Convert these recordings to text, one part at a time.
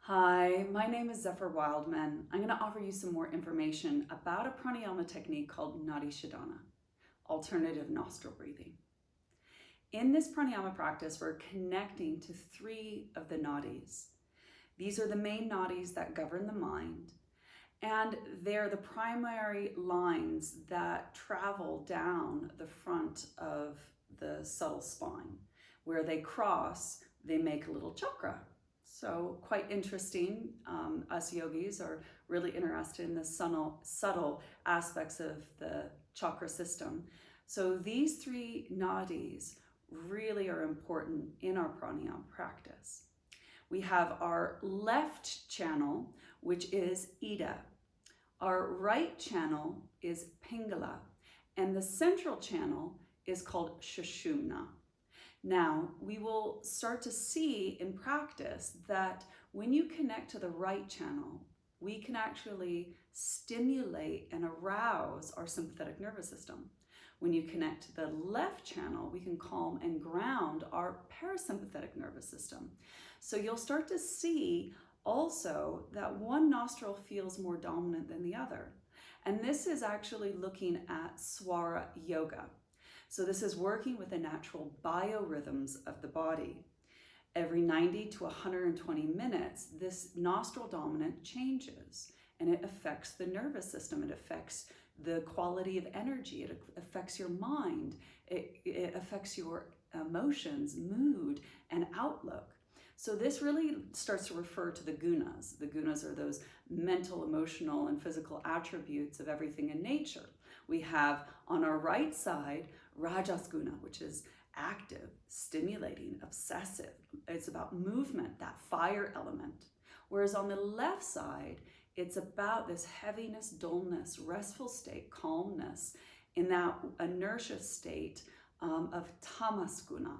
Hi, my name is Zephyr Wildman. I'm going to offer you some more information about a pranayama technique called Nadi Shodhana, alternative nostril breathing. In this pranayama practice, we're connecting to three of the nadis. These are the main nadis that govern the mind, and they're the primary lines that travel down the front of the subtle spine. Where they cross, they make a little chakra. So quite interesting. Us yogis are really interested in the subtle aspects of the chakra system. So these three nadis really are important in our pranayama practice. We have our left channel, which is Ida. Our right channel is Pingala, and the central channel is called Sushumna. Now, we will start to see in practice that when you connect to the right channel, we can actually stimulate and arouse our sympathetic nervous system. When you connect to the left channel, we can calm and ground our parasympathetic nervous system. So you'll start to see also that one nostril feels more dominant than the other. And this is actually looking at Swara Yoga. So this is working with the natural biorhythms of the body. Every 90 to 120 minutes, this nostril dominant changes, and it affects the nervous system. It affects the quality of energy. It affects your mind. It affects your emotions, mood, and outlook. So this really starts to refer to the gunas. The gunas are those mental, emotional, and physical attributes of everything in nature. We have on our right side Rajas guna, which is active, stimulating, obsessive. It's about movement, that fire element. Whereas on the left side, it's about this heaviness, dullness, restful state, calmness, in that inertia state of tamas guna.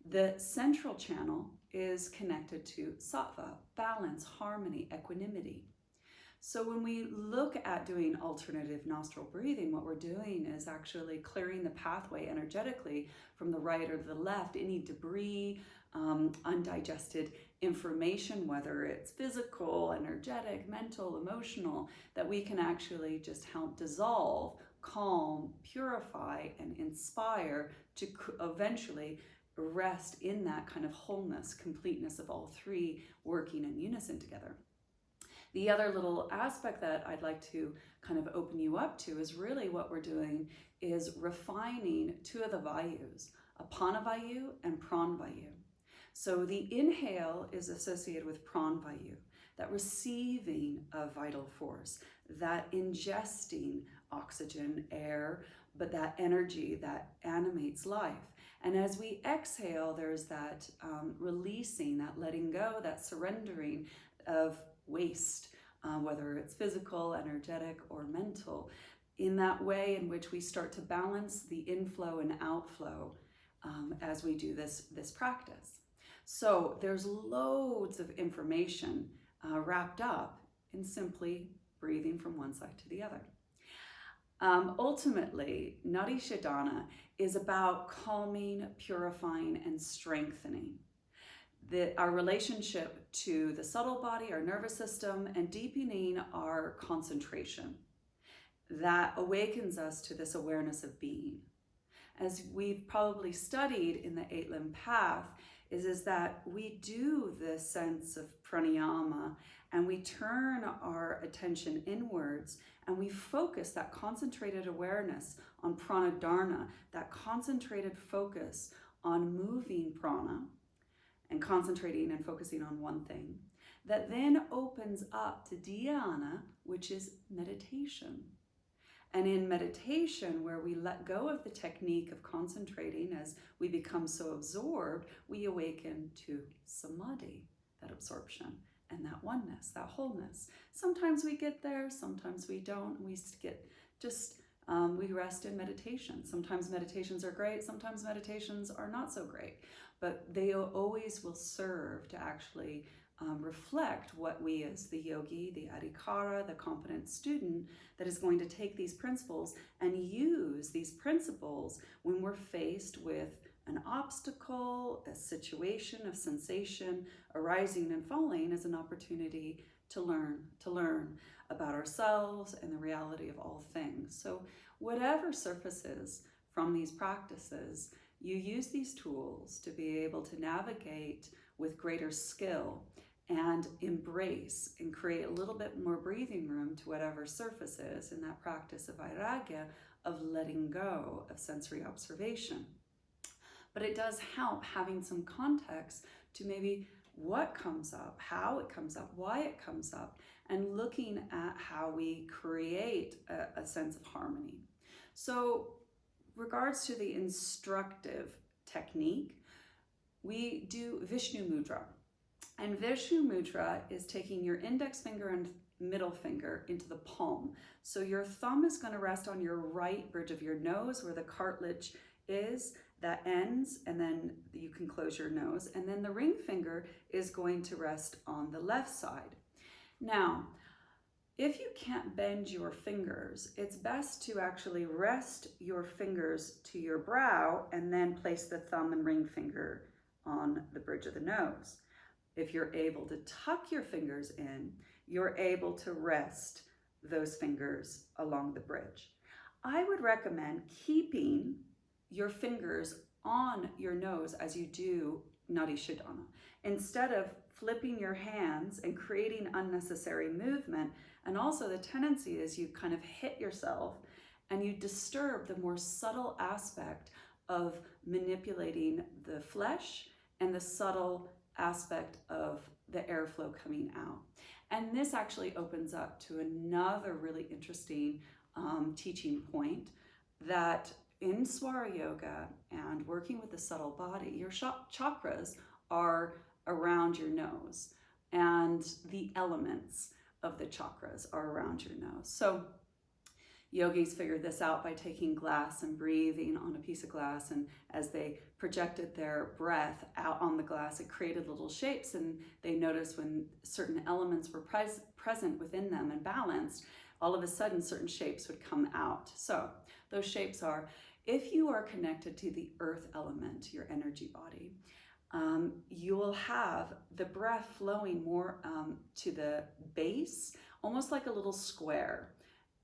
The central channel is connected to sattva, balance, harmony, equanimity. So when we look at doing alternative nostril breathing, what we're doing is actually clearing the pathway energetically from the right or the left, any debris, undigested information, whether it's physical, energetic, mental, emotional, that we can actually just help dissolve, calm, purify, and inspire to eventually rest in that kind of wholeness, completeness of all three working in unison together. The other little aspect that I'd like to kind of open you up to is really what we're doing is refining two of the vayus, apana vayu and pran vayu. So the inhale is associated with pran vayu, that receiving of vital force, that ingesting oxygen, air, but that energy that animates life. And as we exhale, there's that releasing, that letting go, that surrendering of waste, whether it's physical, energetic, or mental, in that way in which we start to balance the inflow and outflow as we do this practice. So there's loads of information wrapped up in simply breathing from one side to the other. Ultimately, Nadi Shodhana is about calming, purifying, and strengthening our relationship to the subtle body, our nervous system, and deepening our concentration. That awakens us to this awareness of being. As we've probably studied in the 8-limb path, is that we do this sense of pranayama and we turn our attention inwards and we focus that concentrated awareness on pranadharana, that concentrated focus on moving prana and concentrating and focusing on one thing, that then opens up to dhyana, which is meditation. And in meditation, where we let go of the technique of concentrating as we become so absorbed, we awaken to samadhi, that absorption, and that oneness, that wholeness. Sometimes we get there, sometimes we don't. We get we rest in meditation. Sometimes meditations are great, sometimes meditations are not so great, but they always will serve to actually reflect what we as the yogi, the adhikara, the competent student, that is going to take these principles and use these principles when we're faced with an obstacle, a situation of sensation arising and falling as an opportunity to learn about ourselves and the reality of all things. So whatever surfaces from these practices, you use these tools to be able to navigate with greater skill and embrace and create a little bit more breathing room to whatever surfaces in that practice of vairagya, of letting go of sensory observation. But it does help having some context to maybe what comes up, how it comes up, why it comes up, and looking at how we create a sense of harmony. So, regards to the instructive technique, we do Vishnu Mudra. And Vishnu Mudra is taking your index finger and middle finger into the palm. So your thumb is going to rest on your right bridge of your nose where the cartilage is, that ends, and then you can close your nose. And then the ring finger is going to rest on the left side. Now, if you can't bend your fingers, it's best to actually rest your fingers to your brow and then place the thumb and ring finger on the bridge of the nose. If you're able to tuck your fingers in, you're able to rest those fingers along the bridge. I would recommend keeping your fingers on your nose as you do Nadi Shodhana, instead of flipping your hands and creating unnecessary movement. And also the tendency is you kind of hit yourself and you disturb the more subtle aspect of manipulating the flesh and the subtle aspect of the airflow coming out. And this actually opens up to another really interesting teaching point, that in Swara Yoga and working with the subtle body, your chakras are around your nose, and the elements of the chakras are around your nose. So yogis figured this out by taking glass and breathing on a piece of glass, and as they projected their breath out on the glass, it created little shapes, and they noticed when certain elements were present within them and balanced, all of a sudden certain shapes would come out. So those shapes are, if you are connected to the earth element, your energy body, you will have the breath flowing more to the base, almost like a little square.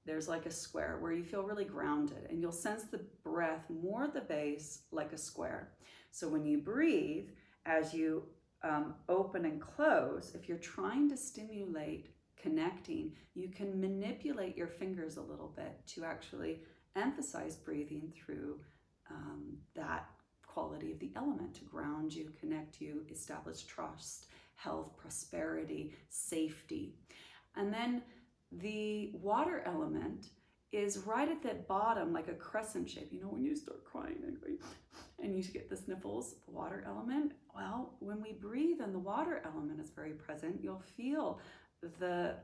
There's like a square where you feel really grounded, and you'll sense the breath more at the base like a square. So when you breathe, as you open and close, if you're trying to stimulate connecting, you can manipulate your fingers a little bit to actually emphasize breathing through that quality of the element, to ground you, connect you, establish trust, health, prosperity, safety. And then the water element is right at the bottom, like a crescent shape. You know, when you start crying and you get the sniffles, the water element. Well, when we breathe and the water element is very present, you'll feel the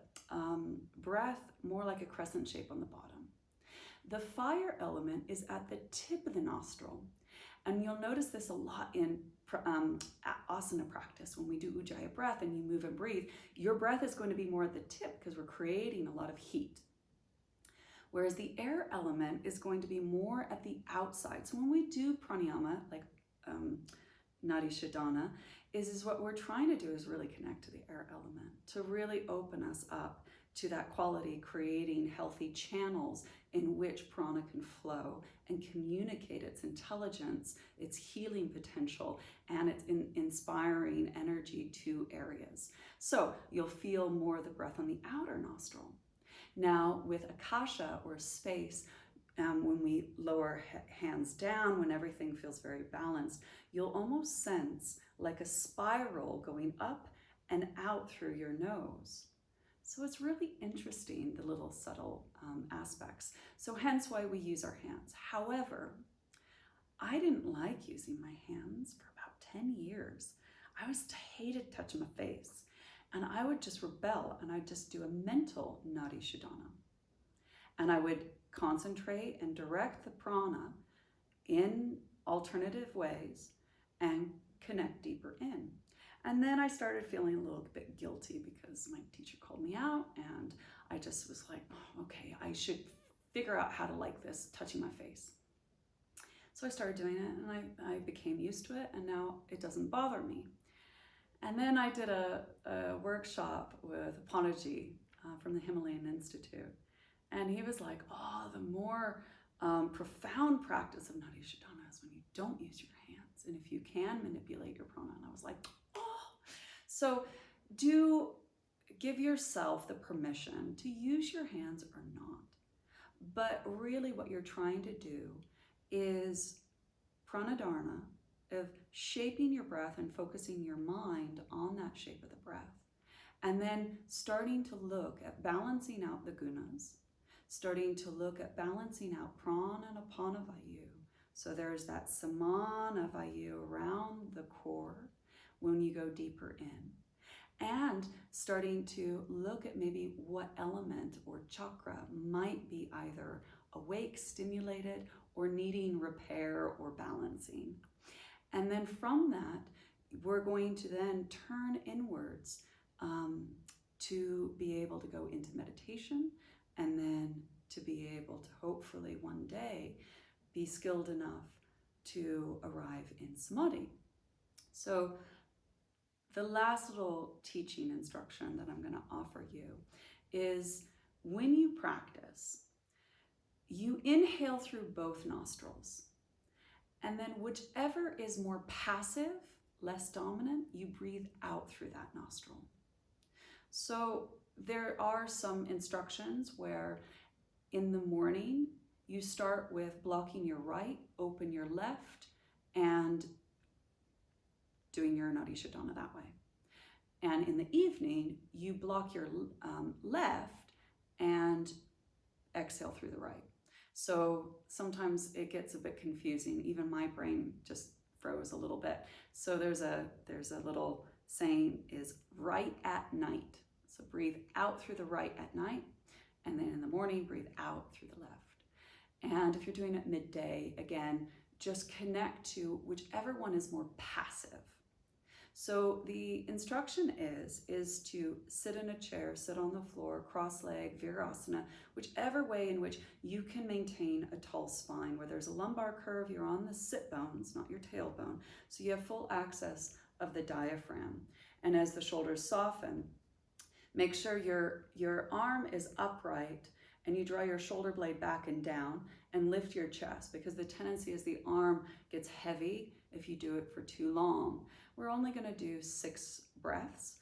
breath more like a crescent shape on the bottom. The fire element is at the tip of the nostril. And you'll notice this a lot in asana practice. When we do Ujjayi breath and you move and breathe, your breath is going to be more at the tip because we're creating a lot of heat. Whereas the air element is going to be more at the outside. So when we do pranayama, like Nadi Shodhana, is what we're trying to do is really connect to the air element, to really open us up to that quality, creating healthy channels in which prana can flow and communicate its intelligence, its healing potential, and its inspiring energy to areas. So you'll feel more of the breath on the outer nostril. Now with akasha, or space, when we lower hands down, when everything feels very balanced, you'll almost sense like a spiral going up and out through your nose. So it's really interesting, the little subtle aspects. So hence why we use our hands. However, I didn't like using my hands for about 10 years. I hated touching my face. And I would just rebel, and I'd just do a mental Nadi Shodhana. And I would concentrate and direct the prana in alternative ways and connect deeper in. And then I started feeling a little bit guilty because my teacher called me out, and I just was like, oh, okay, I should figure out how to like this, touching my face. So I started doing it, and I became used to it, and now it doesn't bother me. And then I did a workshop with Panaji from the Himalayan Institute. And he was like, oh, the more profound practice of Nadi Shodhana is when you don't use your hands. And if you can manipulate your prana. And I was like, oh. So give yourself the permission to use your hands or not. But really what you're trying to do is pranadharana, of shaping your breath and focusing your mind on that shape of the breath. And then starting to look at balancing out the gunas, starting to look at balancing out prana and apana vayu. So there's that samana vayu around the core when you go deeper in. And starting to look at maybe what element or chakra might be either awake, stimulated, or needing repair or balancing. And then from that, we're going to then turn inwards to be able to go into meditation, and then to be able to hopefully one day be skilled enough to arrive in samadhi. So the last little teaching instruction that I'm going to offer you is when you practice, you inhale through both nostrils. And then whichever is more passive, less dominant, you breathe out through that nostril. So there are some instructions where in the morning, you start with blocking your right, open your left, and doing your Nadi Shodhana that way. And in the evening, you block your left and exhale through the right. So sometimes it gets a bit confusing. Even my brain just froze a little bit. So there's a little saying is right at night. So breathe out through the right at night, and then in the morning, breathe out through the left. And if you're doing it midday, again, just connect to whichever one is more passive. So the instruction is to sit in a chair, sit on the floor, cross-leg, virasana, whichever way in which you can maintain a tall spine. Where there's a lumbar curve, you're on the sit bones, not your tailbone. So you have full access of the diaphragm. And as the shoulders soften, make sure your arm is upright and you draw your shoulder blade back and down and lift your chest, because the tendency is the arm gets heavy if you do it for too long. We're only going to do 6 breaths,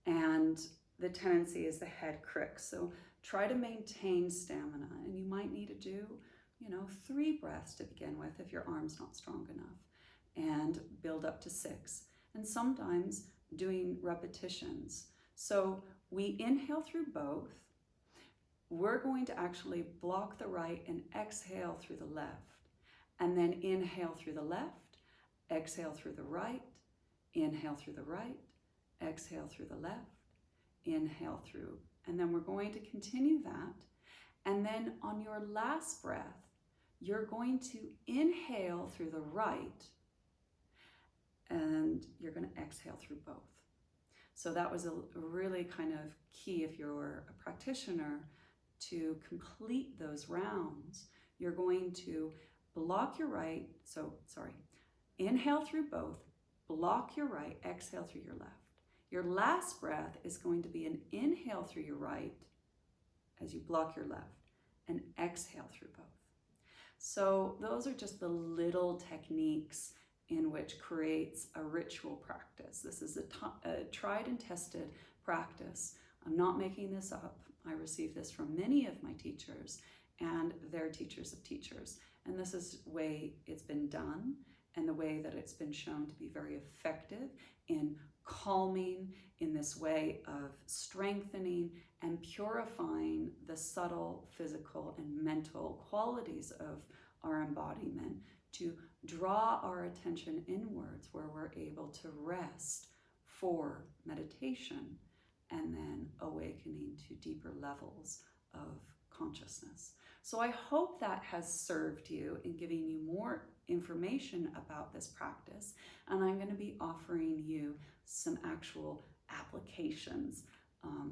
and the tendency is the head cricks. So try to maintain stamina, and you might need to do, 3 breaths to begin with if your arm's not strong enough, and build up to 6. And sometimes doing repetitions. So we inhale through both. We're going to actually block the right and exhale through the left, and then inhale through the left, exhale through the right, inhale through the right, exhale through the left, inhale through. And then we're going to continue that. And then on your last breath, you're going to inhale through the right, and you're going to exhale through both. So that was a really kind of key if you're a practitioner to complete those rounds. You're going to block your right, inhale through both, block your right, exhale through your left. Your last breath is going to be an inhale through your right as you block your left, and exhale through both. So those are just the little techniques in which creates a ritual practice. This is a tried and tested practice. I'm not making this up. I received this from many of my teachers and their teachers of teachers. And this is the way it's been done, and the way that it's been shown to be very effective in calming, in this way of strengthening and purifying the subtle physical and mental qualities of our embodiment, to draw our attention inwards, where we're able to rest for meditation and then awakening to deeper levels of consciousness. So I hope that has served you in giving you more information about this practice, and I'm going to be offering you some actual applications.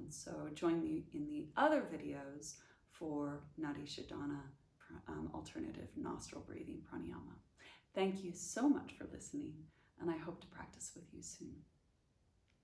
So join me in the other videos for Nadi Shodhana, alternative nostril breathing pranayama. Thank you so much for listening, and I hope to practice with you soon.